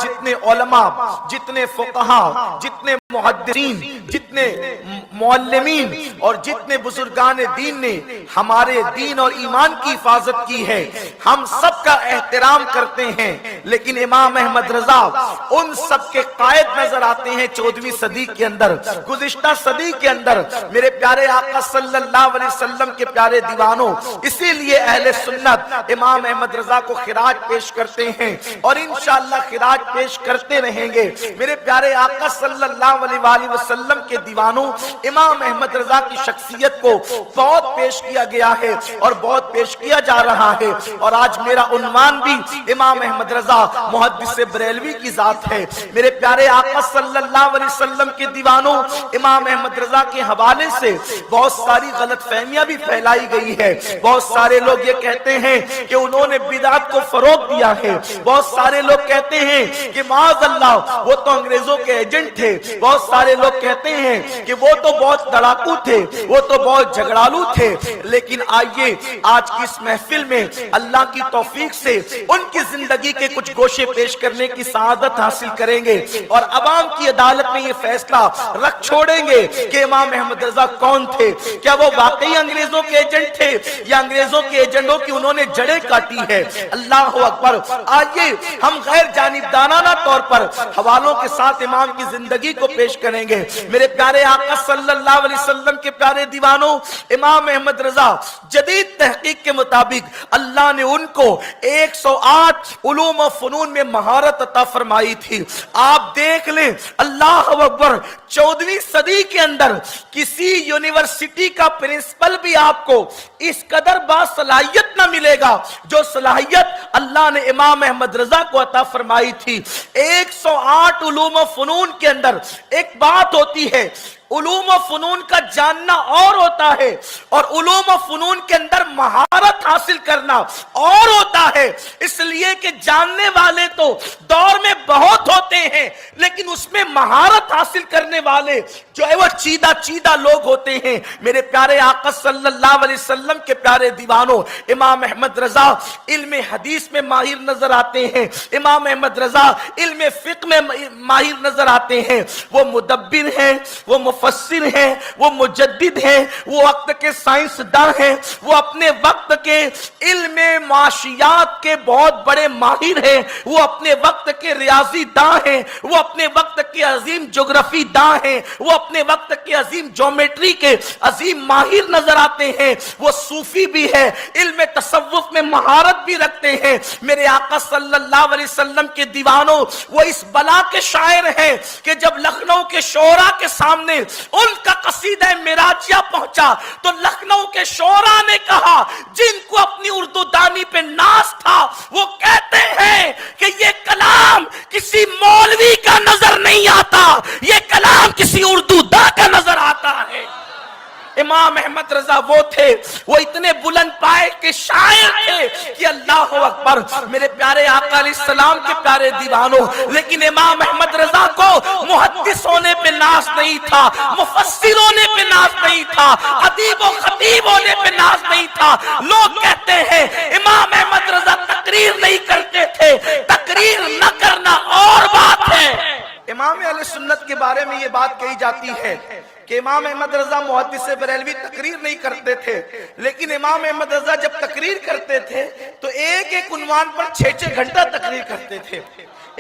جتنے علماء، جتنے فقہا، جتنے محدثین، جتنے معلمین اور جتنے بزرگان دین نے ہمارے دین اور ایمان کی حفاظت کی ہے، ہم سب کا احترام کرتے ہیں، لیکن امام احمد رضا ان سب کے قائد نظر آتے ہیں 14ویں صدی کے اندر، گزشتہ صدی کے اندر۔ میرے پیارے آقا صلی اللہ علیہ وسلم کے پیارے دیوانوں، اسی لیے اہل سنت امام احمد رضا کو خراج پیش کرتے ہیں اور انشاءاللہ خراج پیش کرتے رہیں گے۔ میرے پیارے آقا صلی اللہ علیہ وآلہ وسلم کے دیوانوں، امام احمد رضا کی شخصیت کو بہت پیش کیا گیا ہے اور بہت پیش کیا جا رہا ہے، اور آج میرا عنوان بھی امام احمد رضا محدث بریلوی کی ذات ہے۔ میرے پیارے آقا صلی اللہ علیہ وسلم کے دیوانوں، امام احمد رضا کے حوالے سے بہت ساری غلط فہمیاں بھی پھیلائی گئی ہے۔ بہت سارے لوگ یہ کہتے ہیں کہ انہوں نے بدعت کو فروغ دیا ہے، بہت سارے لوگ کہتے ہیں کہ معاذ اللہ وہ تو انگریزوں کے ایجنٹ تھے، بہت سارے لوگ کہتے ہیں کہ وہ تو بہت لڑاکو تھے، وہ تو بہت جھگڑالو تھے۔ لیکن آئیے آج کی اس محفل میں اللہ کی توفیق سے ان کی زندگی کے کچھ گوشے پیش کرنے کی سعادت حاصل کریں گے اور عوام کی عدالت میں یہ فیصلہ رکھ چھوڑیں گے کہ امام احمد رضا کون تھے، کیا وہ واقعی انگریزوں کے ایجنٹ تھے یا انگریزوں کے ایجنٹوں کی انہوں نے جڑیں کاٹی ہے۔ اللہ اکبر۔ آئیے ہم غیر جانبدارانہ طور پر حوالوں کے ساتھ امام کی زندگی کو پیش کریں گے۔ میرے پیارے آقا صلی اللہ علیہ وسلم کے پیارے دیوانوں، امام احمد رضا جدید تحقیق کے مطابق اللہ نے ان کو 108 علوم و فنون میں مہارت عطا فرمائی تھی۔ آپ دیکھ لیں، اللہ اکبر، 14ویں صدی کے اندر کسی یونیورسٹی کا پرنسپل بھی آپ کو اس قدر باصلاحیت نہ ملے گا جو صلاحیت اللہ نے امام احمد رضا کو عطا فرمائی تھی۔ 108 علوم و فنون کے اندر ایک بات ہوتی ہے، علوم و فنون کا جاننا اور ہوتا ہے اور علوم و فنون کے اندر مہارت حاصل کرنا اور ہوتا ہے۔ اس لیے کہ جاننے والے تو دور میں بہت ہوتے ہیں، لیکن اس میں مہارت حاصل کرنے والے جو ہے وہ چیدہ لوگ ہوتے ہیں۔ میرے پیارے آقا صلی اللہ علیہ وسلم کے پیارے دیوانوں، امام احمد رضا علم حدیث میں ماہر نظر آتے ہیں، امام احمد رضا علم فقہ میں ماہر نظر آتے ہیں۔ وہ مدبر ہیں، وہ مفسر ہیں، وہ مجدد ہیں، وہ وقت کے سائنسداں ہیں، وہ اپنے وقت کے علم معاشیات کے بہت بڑے ماہر ہیں، وہ اپنے وقت کے ریاضی داں ہیں، وہ اپنے وقت کے عظیم جغرافی داں ہیں، وہ اپنے وقت کے عظیم جیومیٹری کے عظیم ماہر نظر آتے ہیں۔ وہ صوفی بھی ہے، علم تصوف میں مہارت بھی رکھتے ہیں۔ میرے آقا صلی اللہ علیہ وسلم کے دیوانوں، وہ اس بلا کے شاعر ہیں کہ جب لکھنؤ کے شعراء کے سامنے ان کا قصیدہ معراجیہ پہنچا تو لکھنؤ کے شعراء نے کہا، جن کو اپنی اردو دانی پہ ناز تھا، وہ کہتے ہیں کہ یہ کلام کسی مولوی کا نظر نہیں آتا، یہ کلام کسی اردو داں کا نظر آتا ہے۔ امام احمد رضا وہ تھے، وہ اتنے بلند پائے کے شاعر تھے کہ اللہ اکبر۔ میرے پیارے آقا علیہ السلام کے پیارے دیوانوں، لیکن امام احمد رضا کو محدث ہونے پہ ناز نہیں تھا، مفسر ہونے پہ ناز نہیں تھا، ادیب و خطیب ہونے پہ ناز نہیں تھا۔ لوگ کہتے ہیں امام احمد رضا تقریر نہیں کرتے تھے، تقریر نہ کرنا اور بات ہے۔ امام اہل سنت کے بارے میں یہ بات کہی جاتی ہے کہ امام احمد رضا محدث بریلوی تقریر نہیں کرتے تھے، لیکن امام احمد رضا جب تقریر کرتے تھے تو ایک ایک عنوان پر 6 گھنٹہ تقریر کرتے تھے۔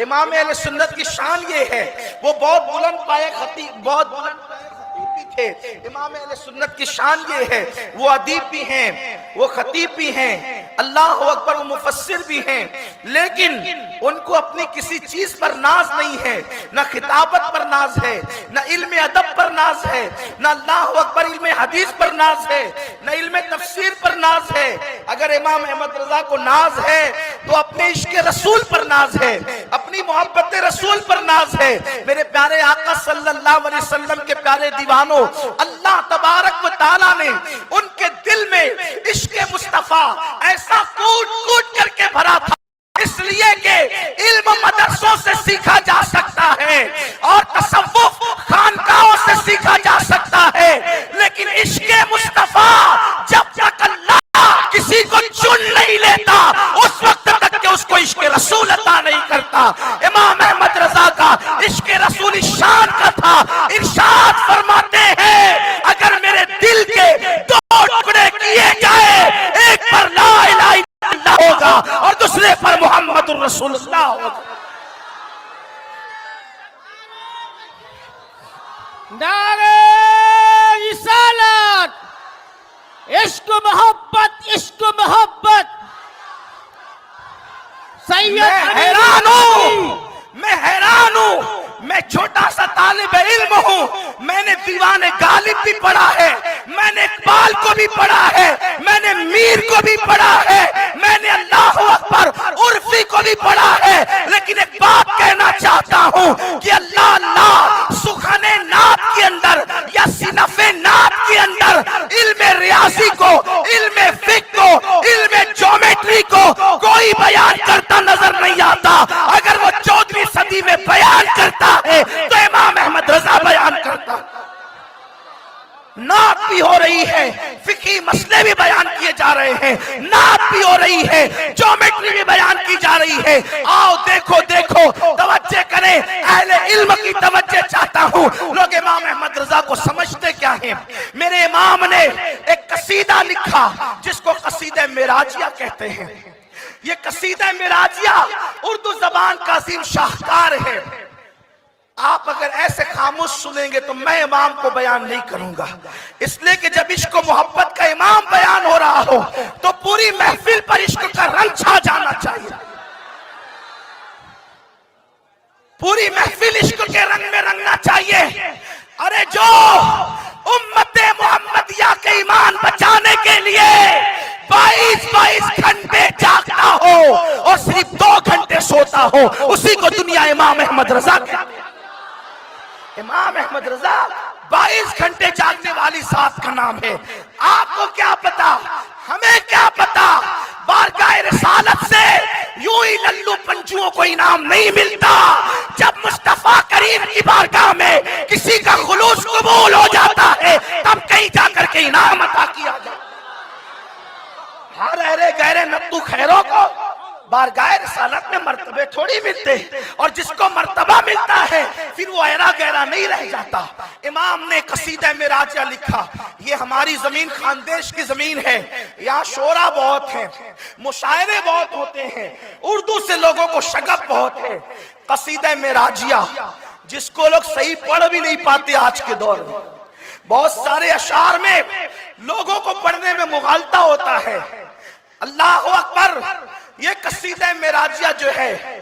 امام اہل سنت کی شان یہ ہے، وہ بہت بلند پائے خطیب، بہت بلند پائے خطیب بھی تھے۔ امام اہل سنت کی شان یہ ہے، وہ ادیب بھی ہیں، وہ خطیب بھی ہیں، اللہ اکبر، وہ مفسر بھی ہیں، لیکن ان کو اپنی کسی چیز پر ناز نہیں ہے، نہ خطابت پر ناز ہے، نہ علم ادب پر ناز ہے، نہ اللہ اکبر علم حدیث پر ناز ہے، نہ علم تفسیر پر ناز ہے۔ اگر امام احمد رضا کو ناز ہے تو اپنے عشق رسول پر ناز ہے، اپنی محبت رسول پر ناز ہے۔ میرے پیارے آقا صلی اللہ علیہ وسلم کے پیارے دیوانوں، اللہ تبارک و تعالیٰ نے ان کے دل میں عشق مصطفیٰ ایسا کوٹ کوٹ کر کے بھرا تھا، اس لیے کہ علم مدرسوں سے سیکھا جا سکتا ہے اور تصوف خانقاہوں سے سیکھا جا سکتا ہے، لیکن عشق مصطفیٰ جب تک اللہ کسی کو چن نہیں لیتا اس وقت تک کہ اس کو عشق رسول عطا نہیں کرتا۔ امام اکبر. نعرہ رسالت، عشق و محبت، عشق و محبت. سید میں حیران ہوں. میں چھوٹا سا طالب علم ہوں. میں نے دیوان غالب بھی پڑھا ہے, میں نے اقبال کو بھی پڑھا ہے, میں نے میر کو بھی پڑھا ہے, میں نے اللہ اکبر عرفی کو بھی پڑھا ہے, لیکن ایک بات کہنا چاہتا ہوں کہ اللہ اللہ سخن نعت کے اندر یا صنف نعت کے اندر علم ریاضی کو, علم فقہ کو, علم جیومیٹری کو کوئی بیان کرتا نظر نہیں آتا. اگر وہ 14ویں صدی میں بیان کرتا ہے تو امام احمد رضا بیان کرتا. نعت بھی ہو رہی ہے, فقہی مسئلے بھی بیان کیے جا رہے ہیں, نعت بھی ہو رہی ہے, جیومیٹری بھی بیان کی جا رہی ہے. آؤ دیکھو دیکھو, توجہ کریں, اہل علم کی توجہ چاہتا ہوں. لوگ امام احمد رضا کو سمجھتے کیا ہیں؟ میرے امام نے ایک قصیدہ لکھا جس کو قصیدہ معراجیہ کہتے ہیں. یہ قصیدہ معراجیہ اردو زبان کا عظیم شاہکار ہے. آپ اگر ایسے خاموش سنیں گے تو میں امام کو بیان نہیں کروں گا, اس لیے کہ جب عشق و محبت کا امام بیان ہو رہا ہو تو پوری محفل پر عشق کا رنگ چھا جانا چاہیے. پوری محفل عشق کے رنگ میں رنگنا چاہیے. ارے جو امت محمدیہ کے ایمان بچانے کے لیے 22 گھنٹے جاگتا ہو اور صرف 2 گھنٹے سوتا ہو, اسی کو دنیا امام احمد رضا کہتے ہیں. امام احمد رضا 22 گھنٹے جاگنے والی ذات کا نام ہے. آپ کو کیا پتا, ہمیں کیا پتا, بارگاہ رسالت سے یوں ہی للو پنجوؤں کو انعام نہیں ملتا. جب مصطفیٰ کریم کی بارگاہ میں کسی کا خلوص قبول ہو جاتا ہے تب کہیں جا کر کے انعام عطا کیا جاتا. ہر اہرے گہرے نتو خیروں کو بارگاہ رسالت میں مرتبے تھوڑی ملتے, اور جس کو مرتبہ ملتا ہے پھر وہ ایرا گہرا نہیں رہ جاتا. امام نے قصیدہ معراجیہ لکھا. یہ ہماری زمین خاندیش کی زمین ہے, یہاں شعرا بہت ہیں, مشاعرے بہت ہوتے ہیں, اردو سے لوگوں کو شغف بہت ہے. قصیدہ معراجیہ جس کو لوگ صحیح پڑھ بھی نہیں پاتے آج کے دور میں, بہت سارے اشعار میں لوگوں کو پڑھنے میں مغالطہ ہوتا ہے. اللہ اکبر. یہ قصیدہ معراجیہ جو ہے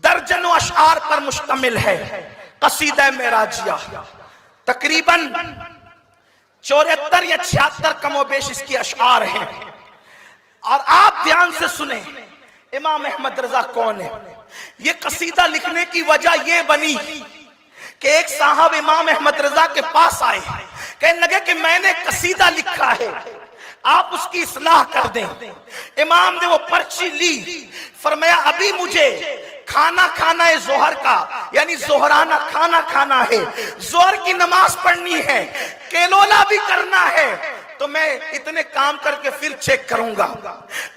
درجنوں اشعار پر مشتمل ہے. قصیدہ معراجیہ تقریباً 74 یا 76 کم و بیش اس کی اشعار ہیں. اور آپ دھیان سے سنیں امام احمد رضا کون ہے. یہ قصیدہ لکھنے کی وجہ یہ بنی کہ ایک صاحب امام احمد رضا کے پاس آئے, کہنے لگے کہ میں نے قصیدہ لکھا ہے, آپ اس کی اصلاح کر دیں. امام نے وہ پرچی لی, فرمایا ابھی مجھے کھانا کھانا ہے ظہر کا, یعنی ظہرانہ کھانا کھانا ہے, ظہر کی نماز پڑھنی ہے, کیلولا بھی کرنا ہے, تو میں اتنے کام کر کے پھر چیک کروں گا.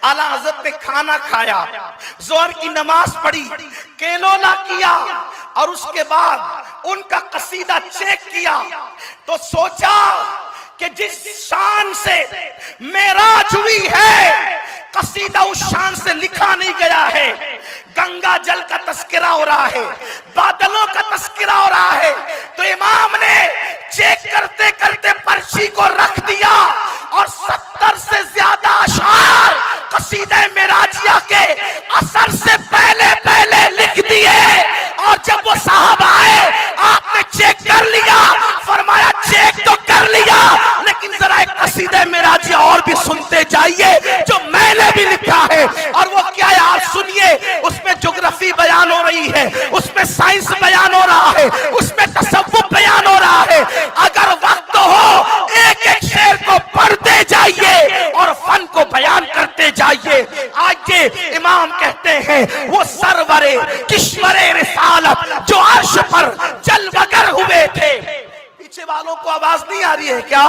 اعلیٰ حضرت نے کھانا کھایا, ظہر کی نماز پڑھی, کیلولا کیا, اور اس کے بعد ان کا قصیدہ چیک کیا تو سوچا کہ جس شان سے معراج ہوئی ہے قصیدہ اس شان سے لکھا نہیں گیا ہے. گنگا جل کا تذکرہ ہو رہا ہے, بادلوں کا تذکرہ ہو رہا ہے, تو امام نے چیک کرتے کرتے پرچی کو رکھ دیا اور 70 سے زیادہ اشعار قصیدہ معراجیہ کے اثر سے پہلے پہلے لکھ دیے. اور جب وہ صاحب آئے آپ نے چیک کر لیا, فرمایا چیک تو کر لیا لیکن ذرا ایک قصیدہ معراجیہ اور بھی سنتے جائیے جو میں نے بھی لکھا ہے. اور وہ کیا ہے آپ سنیے, اس میں جغرافی بیان ہو رہی ہے, اس میں سائنس بیان ہو رہا ہے, اس میں تصوف بیان ہو رہا ہے. اگر وقت ہو ایک ایک شعر کو پڑھتے جائیے اور فن کو بیان کرتے جائیے. آج یہ امام کہتے ہیں وہ سرور کشور رسالت جو عرش پر جلوگر ہوئے تھے. پیچھے والوں کو آواز نہیں آ رہی ہے کیا؟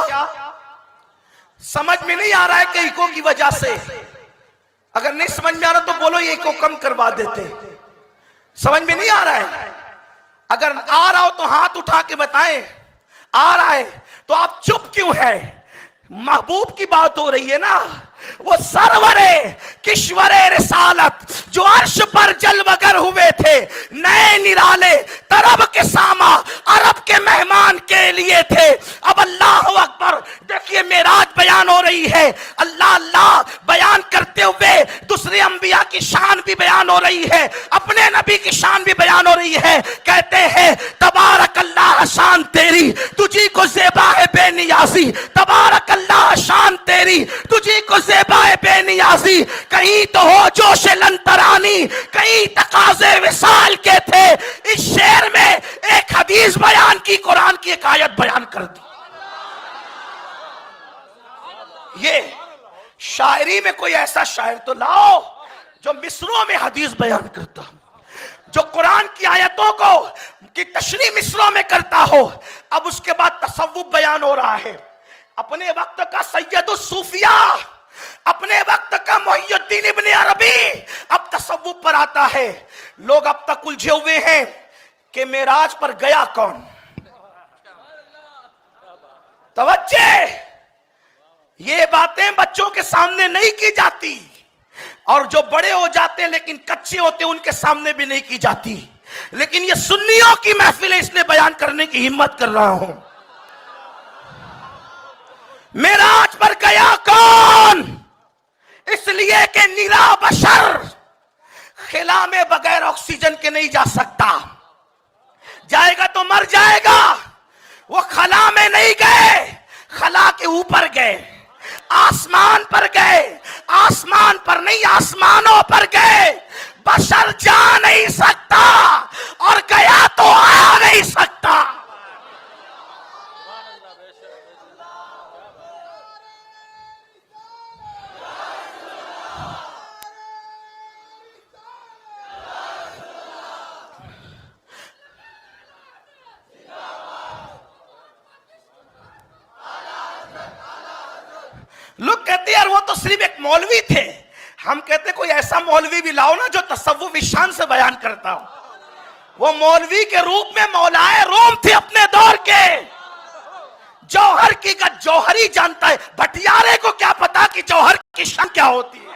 سمجھ میں نہیں آ رہا ہے کہ ایکو کی وجہ سے؟ اگر نہیں سمجھ میں آ رہا تو بولو یہ ایکو کم کروا دیتے. سمجھ میں نہیں آ رہا ہے؟ اگر آ رہا ہو تو ہاتھ اٹھا کے بتائیں. آ رہا ہے تو آپ چپ کیوں ہے؟ محبوب کی بات ہو رہی ہے نا, وہ سرورے کشورے رسالت جو عرش پر جلوگر ہوئے تھے، نئے نرالے طرب کے ساما عرب کے مہمان کے لیے تھے۔ اب اللہ اکبر، دیکھیے معراج بیان ہو رہی ہے، اللہ اللہ بیان کرتے ہوئے دوسرے انبیاء کی شان بھی بیان ہو رہی ہے، اپنے نبی کی شان بھی بیان ہو رہی ہے۔ کہتے ہیں تبارک اللہ شان تیری تجھی کو زیبا ہے بے نیازی، تبارک اللہ شان تیری تجھی کو زیبا ہے بے نیازی، کہیں تو ہو جوش لنترانی، کہیں تقاضے وصال کے تھے۔ اس شعر میں ایک حدیث بیان کی، قرآن کی ایک آیت بیان کر دی۔ یہ شاعری میں کوئی ایسا شاعر تو لاؤ جو مصروں میں حدیث بیان کرتا ہو، جو قرآن کی آیتوں کو کی تشریح مصروں میں کرتا ہو۔ اب اس کے بعد تصوف بیان ہو رہا ہے، اپنے وقت کا سید الصوفیاء، اپنے وقت کا محی الدین ابن عربی اب تصوف پر آتا ہے۔ لوگ اب تک الجھے ہوئے ہیں کہ معراج پر گیا کون؟ توجہ، یہ باتیں بچوں کے سامنے نہیں کی جاتی، اور جو بڑے ہو جاتے ہیں لیکن کچے ہوتے ہیں ان کے سامنے بھی نہیں کی جاتی، لیکن یہ سنیوں کی محفل ہے، اس لیے بیان کرنے کی ہمت کر رہا ہوں۔ معراج پر گیا کون؟ اس لیے کہ نیرا بشر خلا میں بغیر آکسیجن کے نہیں جا سکتا، جائے گا تو مر جائے گا۔ وہ خلا میں نہیں گئے، خلا کے اوپر گئے، آسمان پر گئے، آسمان پر نہیں آسمانوں پر گئے۔ بشر جا نہیں سکتا اور گیا تو آ نہیں سکتا۔ لوگ کہتے ہیں یار وہ تو صرف ایک مولوی تھے، ہم کہتے کوئی ایسا مولوی بھی لاؤ نا جو تصوف شان سے بیان کرتا ہو۔ وہ مولوی کے روپ میں مولائے روم تھے اپنے دور کے، جوہر کی کا جوہری جانتا ہے، بھٹیارے کو کیا پتا کہ جوہر کی شان کیا ہوتی ہے؟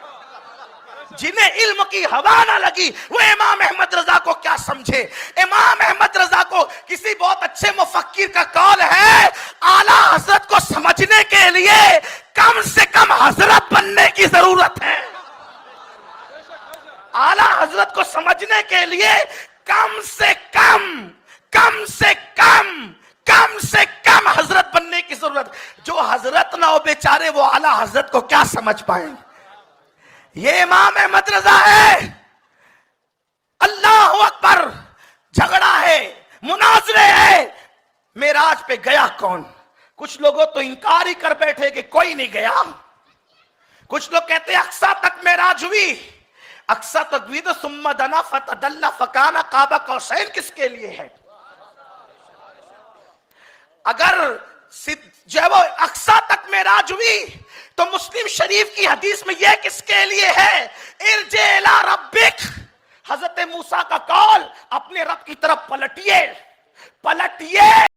جنہیں علم کی ہوا نہ لگی وہ امام احمد رضا کو کیا سمجھے؟ امام احمد رضا کو کسی بہت اچھے مفکر کا قول ہے، اعلیٰ حضرت کو سمجھنے کے لیے کم سے کم حضرت بننے کی ضرورت ہے۔ اعلیٰ حضرت کو سمجھنے کے لیے کم سے کم حضرت بننے کی ضرورت۔ جو حضرت نہ ہو بیچارے وہ اعلیٰ حضرت کو کیا سمجھ پائیں؟ یہ امام احمد رضا ہے۔ اللہ اکبر، جھگڑا ہے، مناظرے ہے، معراج پہ گیا کون؟ کچھ لوگوں تو انکار ہی کر بیٹھے کہ کوئی نہیں گیا۔ کچھ لوگ کہتے ہیں اقصیٰ تک معراج ہوئی، اقصیٰ تک ہوئی تو ثم دنا فتدلی فکان قاب قوسین کس کے لیے ہے؟ اگر جو ہے وہ اقصیٰ تک معراج ہوئی تو مسلم شریف کی حدیث میں یہ کس کے لیے ہے؟ ارجع الی ربک، حضرت موسیٰ کا قول، اپنے رب کی طرف پلٹیے